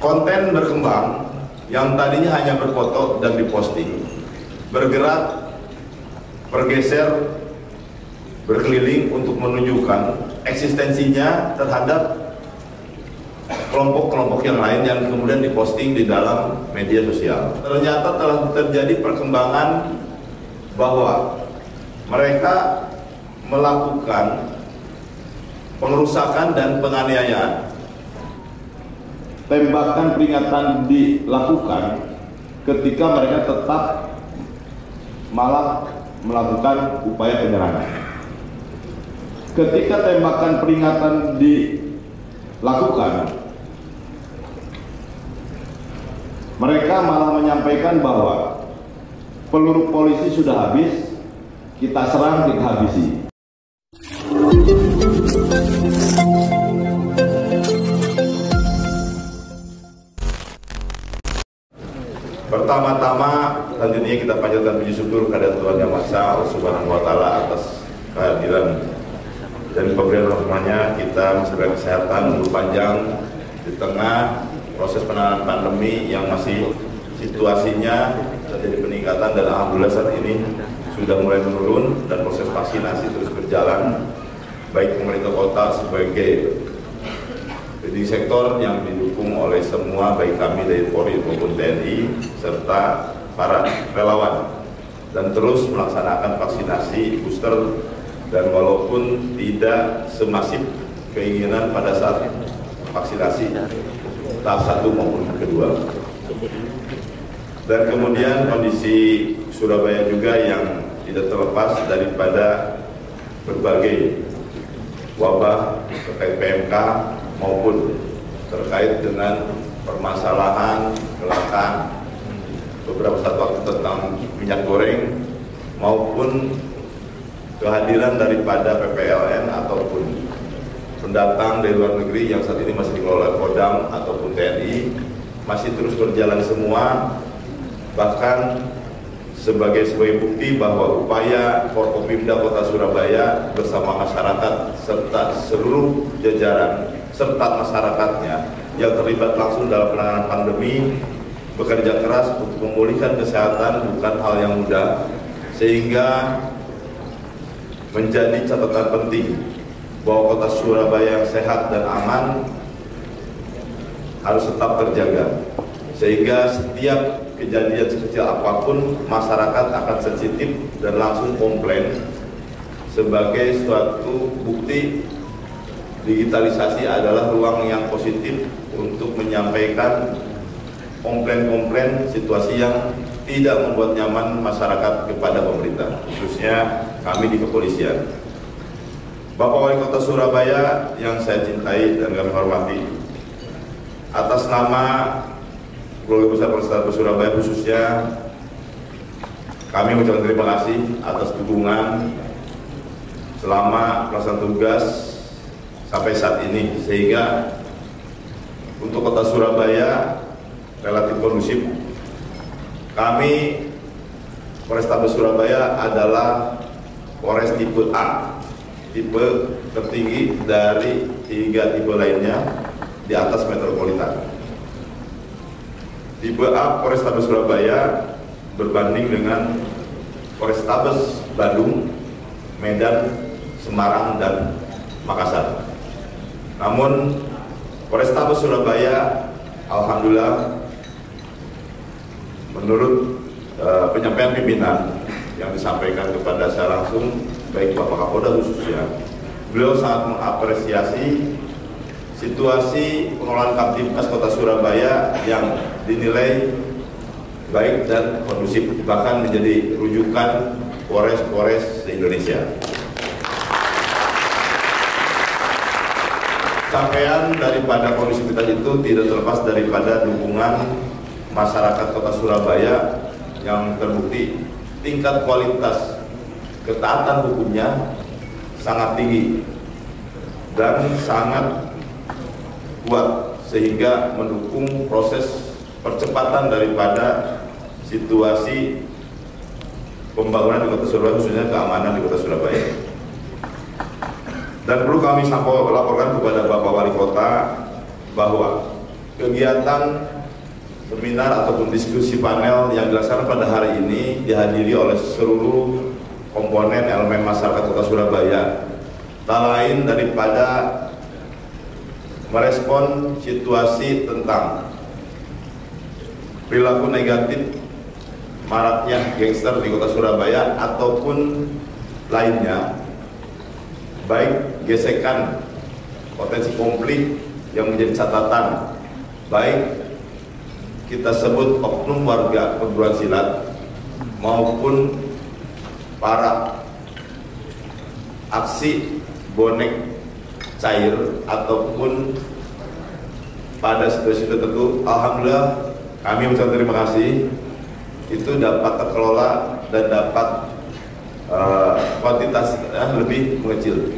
konten berkembang yang tadinya hanya berfoto dan diposting, bergerak, bergeser, berkeliling untuk menunjukkan eksistensinya terhadap kelompok-kelompok yang lain yang kemudian diposting di dalam media sosial. Ternyata telah terjadi perkembangan bahwa mereka melakukan pengerusakan dan penganiayaan. Tembakan peringatan dilakukan ketika mereka tetap malah melakukan upaya penyerangan. Ketika tembakan peringatan dilakukan, mereka malah menyampaikan bahwa peluru polisi sudah habis, kita serang, kita habisi. Pertama-tama tentunya kita panjatkan puji syukur kepada Tuhan Yang Maha Esa, Allah Subhanahu wa Ta'ala, atas kehadiran dan pemberian rahmatnya kita masih diberi kesehatan umur panjang di tengah proses penanganan pandemi yang masih situasinya terjadi peningkatan, dan alhamdulillah saat ini sudah mulai menurun dan proses vaksinasi terus berjalan, baik pemerintah kota sebagai di sektor yang didukung oleh semua, baik kami dari Polri maupun TNI serta para relawan, dan terus melaksanakan vaksinasi booster, dan walaupun tidak semasif keinginan pada saat vaksinasi tahap 1 maupun kedua. Dan kemudian kondisi Surabaya juga yang tidak terlepas daripada berbagai wabah terkait PMK maupun terkait dengan permasalahan kelangkaan beberapa saat waktu tentang minyak goreng, maupun kehadiran daripada PPLN ataupun pendatang dari luar negeri yang saat ini masih dikelola Kodam ataupun TNI masih terus berjalan semua, bahkan sebagai bukti bahwa upaya Forkopimda Kota Surabaya bersama masyarakat serta seluruh jajaran serta masyarakatnya yang terlibat langsung dalam penanganan pandemi bekerja keras untuk memulihkan kesehatan bukan hal yang mudah, sehingga menjadi catatan penting bahwa Kota Surabaya yang sehat dan aman harus tetap terjaga, sehingga setiap kejadian sekecil apapun masyarakat akan sensitif dan langsung komplain. Sebagai suatu bukti digitalisasi adalah ruang yang positif untuk menyampaikan komplain-komplain situasi yang tidak membuat nyaman masyarakat kepada pemerintah, khususnya kami di kepolisian. Bapak Wali Kota Surabaya yang saya cintai dan kami hormati, atas nama Keluarga Besar Polrestabes Surabaya khususnya, kami mengucapkan terima kasih atas dukungan selama pelaksanaan tugas sampai saat ini, sehingga untuk Kota Surabaya relatif kondusif. Kami Polrestabes Surabaya adalah Polres tipe A, tipe tertinggi dari 3 tipe lainnya di atas metropolitan. Tipe A Polrestabes Surabaya berbanding dengan Polrestabes Bandung, Medan, Semarang, dan Makassar. Namun Polrestabes Surabaya alhamdulillah menurut penyampaian pimpinan yang disampaikan kepada saya langsung, baik Bapak Kapolda khususnya, beliau sangat mengapresiasi situasi pengelolaan Kamtibmas Kota Surabaya yang dinilai baik dan kondusif, bahkan menjadi rujukan Polres-Polres se-Indonesia. Capaian daripada kondusivitas itu tidak terlepas daripada dukungan masyarakat Kota Surabaya yang terbukti tingkat kualitas ketaatan hukumnya sangat tinggi dan sangat kuat, sehingga mendukung proses percepatan daripada situasi pembangunan di Kota Surabaya, khususnya keamanan di Kota Surabaya. Dan perlu kami laporkan kepada Bapak Wali Kota bahwa kegiatan seminar ataupun diskusi panel yang dilaksanakan pada hari ini dihadiri oleh seluruh komponen elemen masyarakat Kota Surabaya, tak lain daripada merespon situasi tentang perilaku negatif maraknya gangster di Kota Surabaya ataupun lainnya, baik gesekan potensi konflik yang menjadi catatan, baik kita sebut oknum warga perguruan silat maupun para aksi bonek cair ataupun pada situasi tertentu. Alhamdulillah kami mengucapkan terima kasih, itu dapat terkelola dan dapat kuantitasnya lebih mengecil,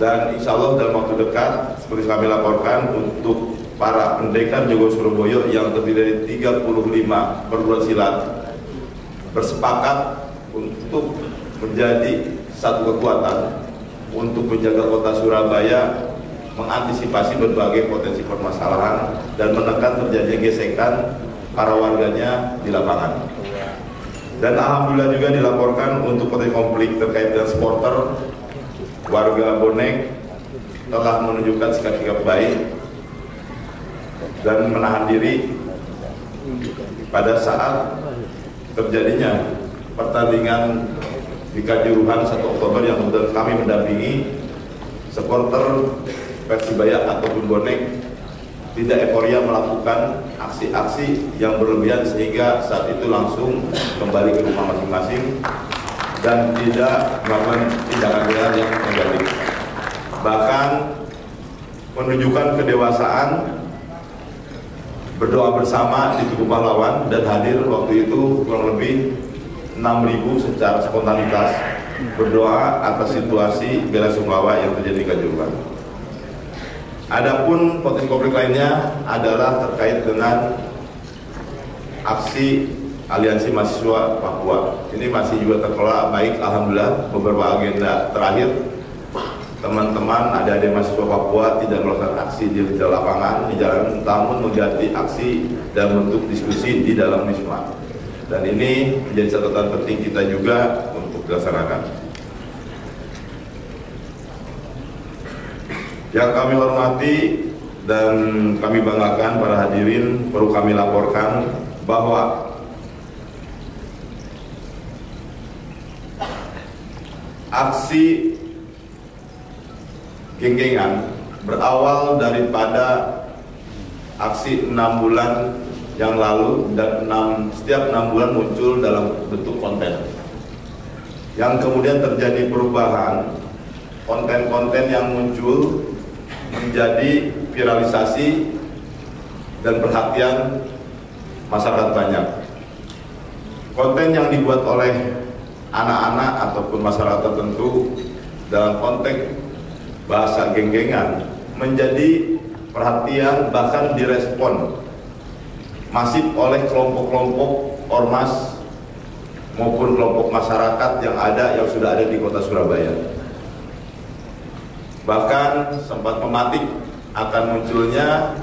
dan insya Allah dalam waktu dekat seperti kami laporkan untuk para pendekar Jogo Surabaya yang terdiri dari 35 perguruan silat bersepakat untuk menjadi satu kekuatan untuk menjaga Kota Surabaya, mengantisipasi berbagai potensi permasalahan dan menekan terjadinya gesekan para warganya di lapangan. Dan alhamdulillah juga dilaporkan untuk potensi konflik terkait dengan supporter, warga bonek telah menunjukkan sikap-sikap baik dan menahan diri pada saat terjadinya pertandingan di Kanjuruhan 1 Oktober yang kemudian kami mendampingi. Supporter Persibaya ataupun bonek tidak euforia melakukan aksi-aksi yang berlebihan sehingga saat itu langsung kembali ke rumah masing-masing dan tidak melakukan tindakan yang negatif, bahkan menunjukkan kedewasaan, berdoa bersama di Tugu Pahlawan dan hadir waktu itu kurang lebih 6.000 secara spontanitas berdoa atas situasi bela sungkawa yang terjadi di Kanjuruhan. Adapun potensi konflik lainnya adalah terkait dengan aksi aliansi mahasiswa Papua. Ini masih juga terkelola baik, alhamdulillah. Beberapa agenda terakhir teman-teman adik-adik mahasiswa Papua tidak melakukan aksi di lapangan, di jalan, namun mengganti aksi dan bentuk diskusi di dalam Wisma. Dan ini menjadi catatan penting kita juga untuk dilaksanakan. Yang kami hormati dan kami banggakan para hadirin, perlu kami laporkan bahwa aksi geng-gengan berawal daripada aksi 6 bulan yang lalu dan setiap 6 bulan muncul dalam bentuk konten yang kemudian terjadi perubahan. Konten-konten yang muncul menjadi viralisasi dan perhatian masyarakat banyak. Konten yang dibuat oleh anak-anak ataupun masyarakat tertentu dalam konteks bahasa geng-gengan menjadi perhatian, bahkan direspon masif oleh kelompok-kelompok ormas maupun kelompok masyarakat yang sudah ada di Kota Surabaya. Bahkan sempat mematik akan munculnya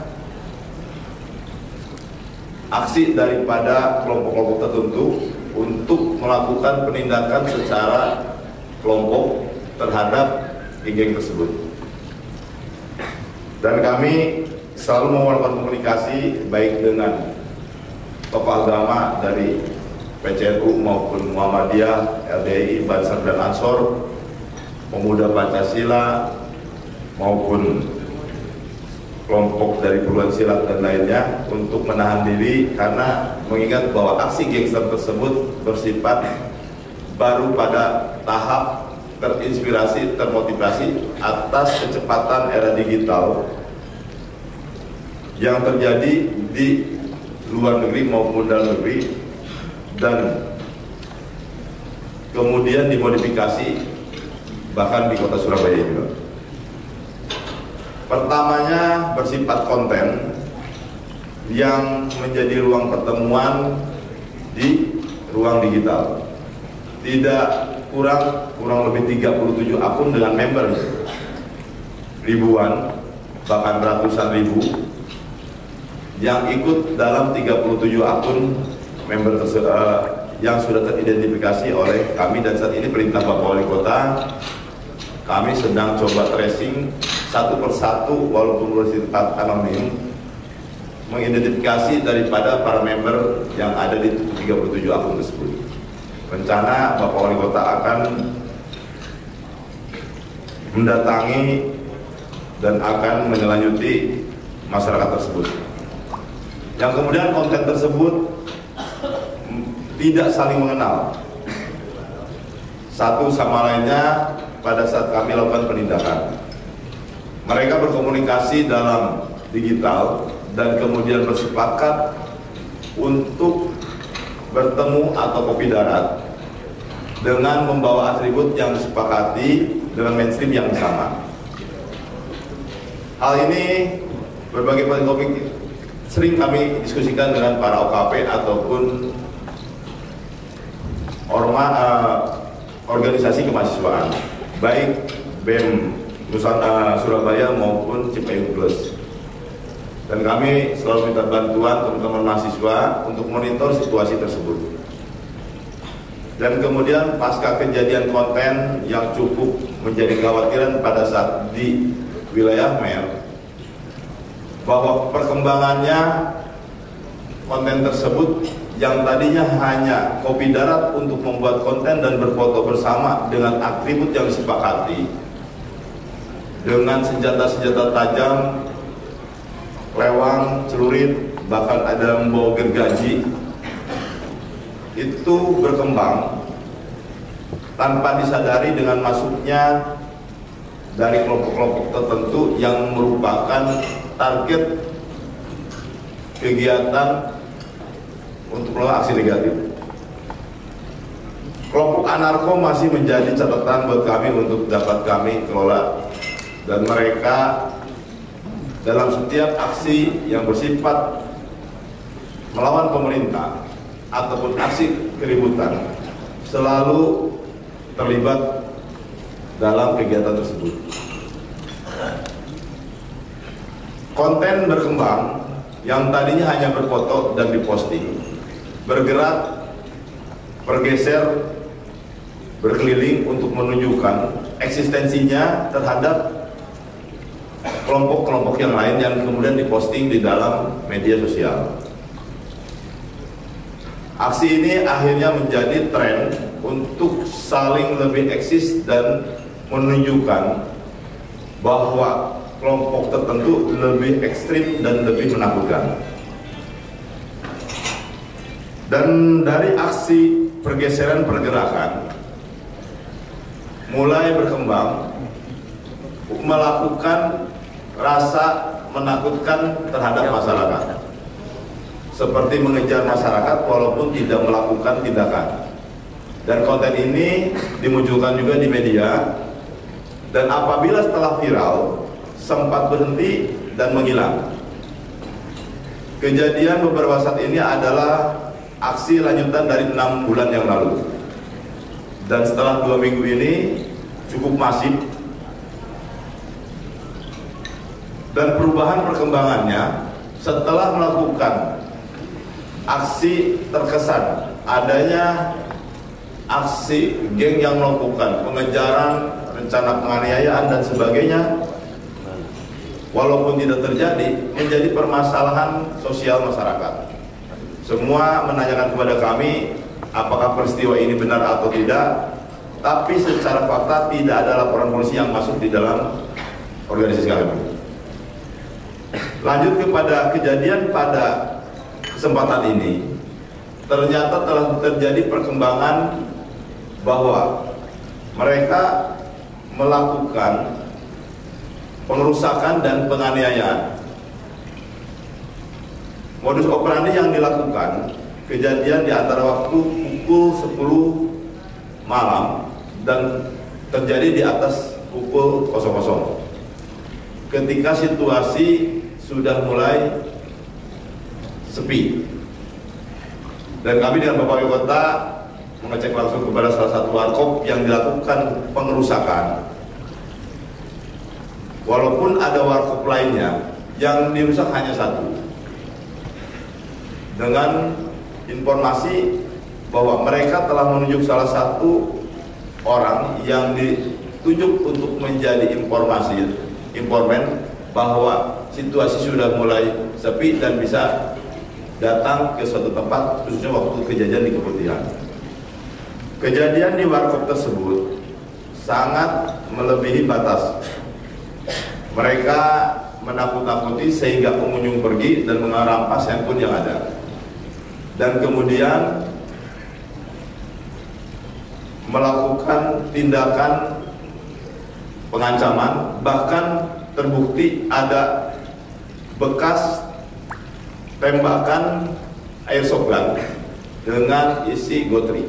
aksi daripada kelompok-kelompok tertentu untuk melakukan penindakan secara kelompok terhadap geng tersebut. Dan kami selalu melakukan komunikasi baik dengan tokoh agama dari PCNU maupun Muhammadiyah, LDI, Bansar dan Ansor, Pemuda Pancasila maupun kelompok dari perguruan silat dan lainnya untuk menahan diri, karena mengingat bahwa aksi gangster tersebut bersifat baru pada tahap terinspirasi, termotivasi atas kecepatan era digital yang terjadi di luar negeri maupun dalam negeri, dan kemudian dimodifikasi bahkan di Kota Surabaya juga. Pertamanya bersifat konten yang menjadi ruang pertemuan di ruang digital. Tidak kurang lebih 37 akun dengan member ribuan, bahkan ratusan ribu, yang ikut dalam 37 akun member yang sudah teridentifikasi oleh kami, dan saat ini perintah Bapak Wali Kota kami sedang coba tracing satu persatu walaupun bersifat anonim, mengidentifikasi daripada para member yang ada di 37 akun tersebut. Rencana Bapak Wali Kota akan mendatangi dan akan menyelanjuti masyarakat tersebut. Yang kemudian konten tersebut tidak saling mengenal satu sama lainnya pada saat kami lakukan penindakan. Mereka berkomunikasi dalam digital dan kemudian bersepakat untuk bertemu atau kopi darat dengan membawa atribut yang disepakati dengan mainstream yang sama. Hal ini berbagai topik sering kami diskusikan dengan para OKP ataupun organisasi kemahasiswaan, baik BEM Surabaya maupun Cipayung Plus. Dan kami selalu minta bantuan teman-teman mahasiswa untuk monitor situasi tersebut. Dan kemudian pasca kejadian konten yang cukup menjadi kekhawatiran pada saat di wilayah Mer, bahwa perkembangannya konten tersebut yang tadinya hanya kopi darat untuk membuat konten dan berfoto bersama dengan atribut yang disepakati, dengan senjata-senjata tajam, lewang, celurit, bahkan ada membawa gergaji, itu berkembang tanpa disadari dengan masuknya dari kelompok-kelompok tertentu yang merupakan target kegiatan untuk melakukan aksi negatif. Kelompok anarko masih menjadi catatan buat kami untuk dapat kami kelola, dan mereka dalam setiap aksi yang bersifat melawan pemerintah ataupun aksi keributan selalu terlibat dalam kegiatan tersebut. Konten berkembang yang tadinya hanya berfoto dan diposting, bergerak, bergeser, berkeliling untuk menunjukkan eksistensinya terhadap kelompok-kelompok yang lain yang kemudian diposting di dalam media sosial. Aksi ini akhirnya menjadi tren untuk saling lebih eksis dan menunjukkan bahwa kelompok tertentu lebih ekstrim dan lebih menakutkan. Dan dari aksi pergeseran pergerakan mulai berkembang melakukan rasa menakutkan terhadap masyarakat, seperti mengejar masyarakat walaupun tidak melakukan tindakan. Dan konten ini dimunculkan juga di media, dan apabila setelah viral sempat berhenti dan menghilang. Kejadian beberapa saat ini adalah aksi lanjutan dari 6 bulan yang lalu, dan setelah 2 minggu ini cukup masif. Dan perubahan perkembangannya setelah melakukan aksi terkesan adanya aksi geng yang melakukan pengejaran, rencana penganiayaan dan sebagainya, walaupun tidak terjadi, menjadi permasalahan sosial masyarakat. Semua menanyakan kepada kami apakah peristiwa ini benar atau tidak, tapi secara fakta tidak ada laporan polisi yang masuk di dalam organisasi kami. Lanjut kepada kejadian pada kesempatan ini, ternyata telah terjadi perkembangan bahwa mereka melakukan pengerusakan dan penganiayaan. Modus operandi yang dilakukan kejadian di antara waktu pukul 10 malam dan terjadi di atas pukul 00, ketika situasi sudah mulai sepi. Dan kami dengan Bapak Wali Kota mengecek langsung kepada salah satu warkop yang dilakukan pengerusakan. Walaupun ada warkop lainnya yang dirusak hanya satu, dengan informasi bahwa mereka telah menunjuk salah satu orang yang ditunjuk untuk menjadi informan bahwa situasi sudah mulai sepi dan bisa datang ke suatu tempat, khususnya waktu kejadian di Keputihan. Kejadian di warkop tersebut sangat melebihi batas. Mereka menakut-nakuti sehingga pengunjung pergi dan merampas handphone yang ada. Dan kemudian melakukan tindakan pengancaman, bahkan terbukti ada bekas tembakan airsoft gun dengan isi gotri.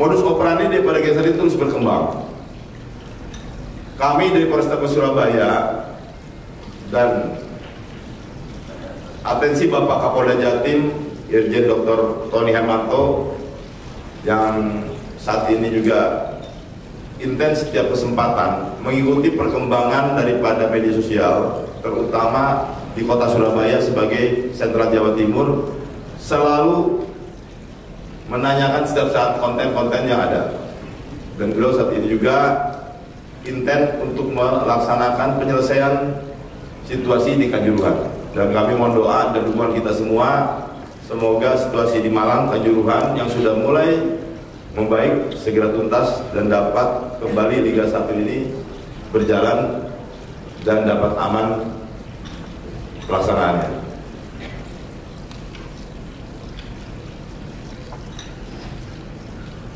Modus operandi daripada geser itu terus berkembang. Kami dari Polrestabes Surabaya dan atensi Bapak Kapolda Jatim, Irjen Dr. Tony Hermanto, yang saat ini juga intens setiap kesempatan mengikuti perkembangan daripada media sosial, terutama di kota Surabaya sebagai sentra Jawa Timur, selalu menanyakan setiap saat konten-konten yang ada. Dan beliau saat ini juga intens untuk melaksanakan penyelesaian situasi di Kanjuruhan. Dan kami mohon doa dan dukungan kita semua, semoga situasi di Malang, Kanjuruhan yang sudah mulai membaik segera tuntas dan dapat kembali Liga 1 ini berjalan dan dapat aman pelaksanaannya.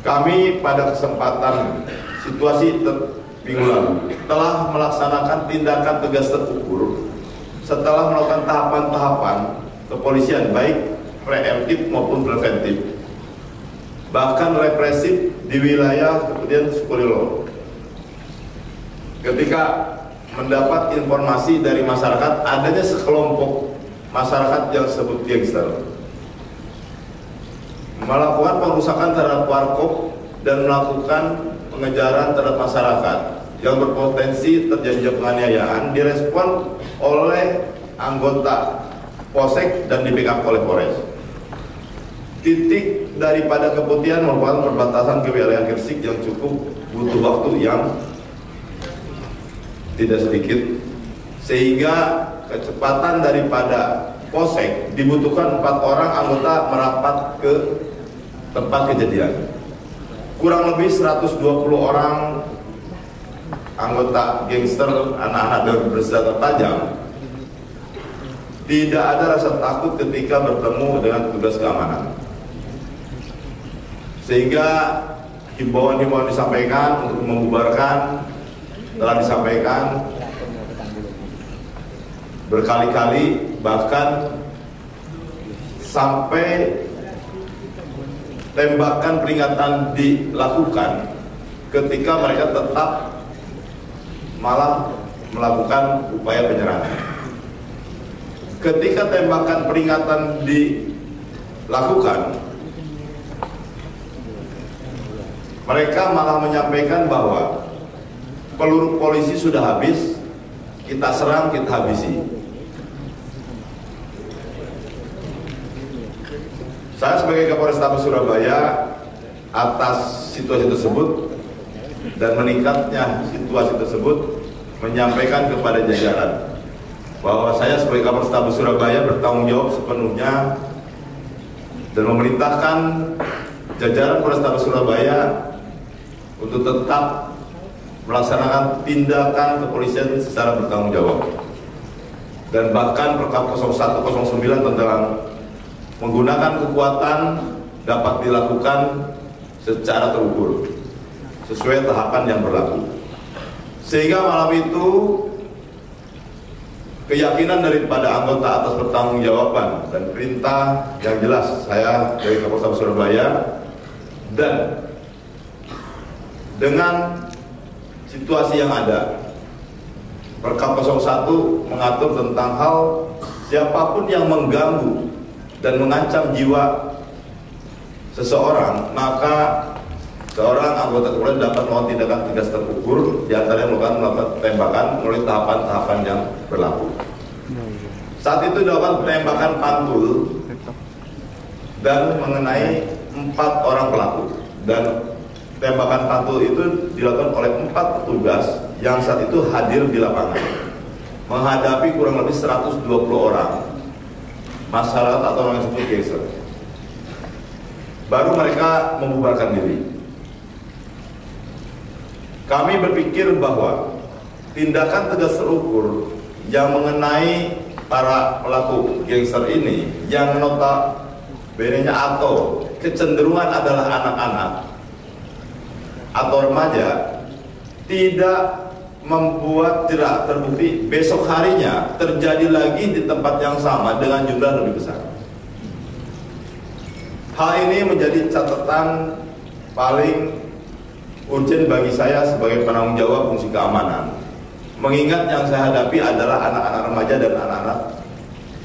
Kami pada kesempatan situasi minggu lalu telah melaksanakan tindakan tegas terukur setelah melakukan tahapan-tahapan kepolisian baik preemptif maupun preventif, bahkan represif di wilayah kemudian Sukolilo. Ketika mendapat informasi dari masyarakat adanya sekelompok masyarakat yang disebut gangster melakukan pengerusakan terhadap warkop dan melakukan pengejaran terhadap masyarakat yang berpotensi terjadi penganiayaan, direspon oleh anggota Polsek dan di backup oleh Polres. Titik daripada Keputihan merupakan perbatasan ke wilayah Gresik yang cukup butuh waktu yang tidak sedikit, sehingga kecepatan daripada Polsek dibutuhkan 4 orang anggota merapat ke tempat kejadian. Kurang lebih 120 orang anggota gangster, anak-anak dengan bersenjata tajam, tidak ada rasa takut ketika bertemu dengan tugas keamanan. Sehingga himbauan-himbauan disampaikan untuk membubarkan telah disampaikan berkali-kali, bahkan sampai tembakan peringatan dilakukan ketika mereka tetap malah melakukan upaya penyerangan. Ketika tembakan peringatan dilakukan, mereka malah menyampaikan bahwa peluru polisi sudah habis, kita serang, kita habisi. Saya sebagai Kapolrestabes Surabaya atas situasi tersebut dan meningkatnya situasi tersebut menyampaikan kepada jajaran bahwa saya sebagai Kapolrestabes Surabaya bertanggung jawab sepenuhnya dan memerintahkan jajaran Polrestabes Surabaya untuk tetap melaksanakan tindakan kepolisian secara bertanggung jawab. Dan bahkan Perkap 0109 tentang menggunakan kekuatan dapat dilakukan secara terukur sesuai tahapan yang berlaku. Sehingga malam itu keyakinan daripada anggota atas pertanggungjawaban dan perintah yang jelas saya dari Kapolres Surabaya, dan dengan situasi yang ada, Perkap 01 mengatur tentang hal siapapun yang mengganggu dan mengancam jiwa seseorang, maka seorang anggota kepolisian dapat melakukan tindakan tegas terukur, diantaranya melakukan tembakan melalui tahapan-tahapan yang berlaku. Saat itu dilakukan penembakan pantul dan mengenai 4 orang pelaku, dan tembakan pantul itu dilakukan oleh 4 petugas yang saat itu hadir di lapangan menghadapi kurang lebih 120 orang masyarakat atau orang yang disebut gangster. Baru mereka membubarkan diri. Kami berpikir bahwa tindakan tegas terukur yang mengenai para pelaku gangster ini yang notabene atau kecenderungan adalah anak-anak atau remaja tidak membuat tidak terbukti besok harinya terjadi lagi di tempat yang sama dengan jumlah lebih besar. Hal ini menjadi catatan paling urgent bagi saya sebagai penanggung jawab fungsi keamanan, mengingat yang saya hadapi adalah anak-anak remaja dan anak-anak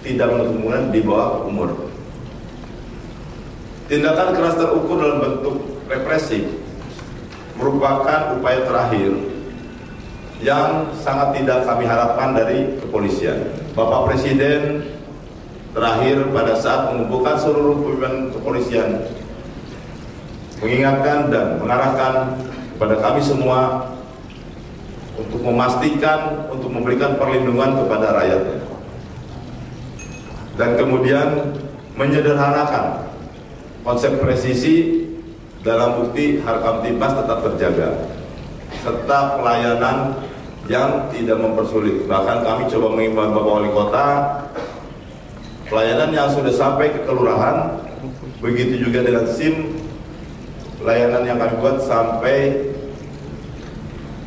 tidak menutup kemungkinan di bawah umur. Tindakan keras terukur dalam bentuk represif merupakan upaya terakhir yang sangat tidak kami harapkan dari kepolisian. Bapak Presiden terakhir pada saat mengumpulkan seluruh pimpinan kepolisian mengingatkan dan mengarahkan kepada kami semua untuk memastikan, untuk memberikan perlindungan kepada rakyatnya, dan kemudian menyederhanakan konsep presisi dalam bukti Harkam Tipmas tetap terjaga, serta pelayanan yang tidak mempersulit. Bahkan kami coba mengimbau Bapak Wali Kota, pelayanan yang sudah sampai ke kelurahan, begitu juga dengan SIM, pelayanan yang kami buat sampai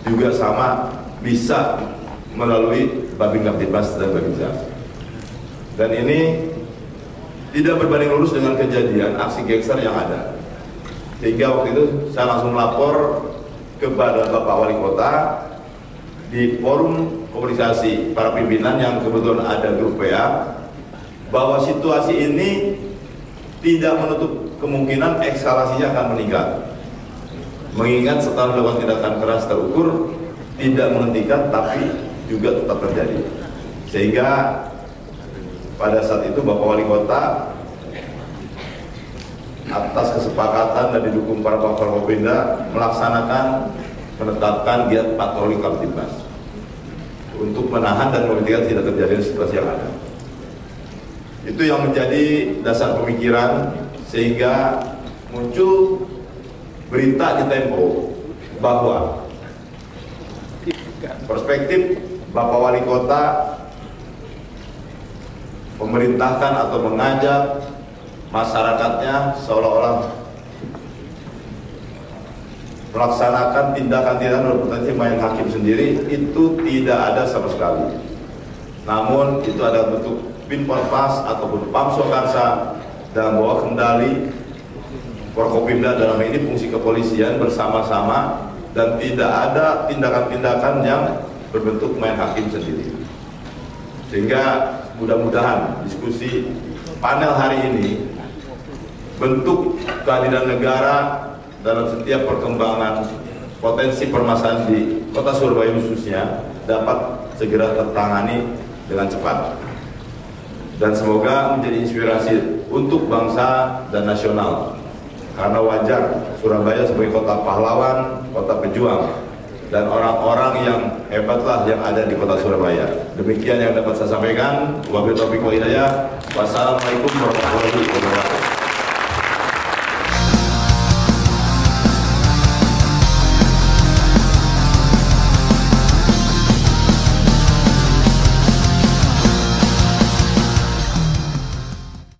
juga sama bisa melalui Babin Kaptibmas dan Babinsa. Dan ini tidak berbanding lurus dengan kejadian aksi gangster yang ada. Sehingga waktu itu saya langsung lapor kepada Bapak Wali Kota di forum komunikasi para pimpinan yang kebetulan ada grup PA, bahwa situasi ini tidak menutup kemungkinan eskalasinya akan meningkat. Mengingat setelah melakukan tindakan keras terukur tidak menghentikan tapi juga tetap terjadi. Sehingga pada saat itu Bapak Wali Kota atas kesepakatan dan didukung para Bapak Forkopimda menetapkan giat patroli Kamtibmas untuk menahan dan memitigasi tidak terjadi situasi yang ada. Itu yang menjadi dasar pemikiran sehingga muncul berita di Tempo bahwa perspektif Bapak Wali Kota memerintahkan atau mengajak masyarakatnya seolah-olah melaksanakan tindakan-tindakan berpotensi main hakim sendiri, itu tidak ada sama sekali. Namun itu ada bentuk Binponpas ataupun Pamswakarsa dalam bawah kendali Forkopimda, dalam ini fungsi kepolisian bersama-sama, dan tidak ada tindakan-tindakan yang berbentuk main hakim sendiri. Sehingga mudah-mudahan diskusi panel hari ini bentuk kehadiran negara dalam setiap perkembangan potensi permasalahan di Kota Surabaya khususnya dapat segera tertangani dengan cepat, dan semoga menjadi inspirasi untuk bangsa dan nasional, karena wajar Surabaya sebagai kota pahlawan, kota pejuang, dan orang-orang yang hebatlah yang ada di Kota Surabaya. Demikian yang dapat saya sampaikan. Wabillahi taufiq wal hidayah. Wassalamualaikum warahmatullahi wabarakatuh.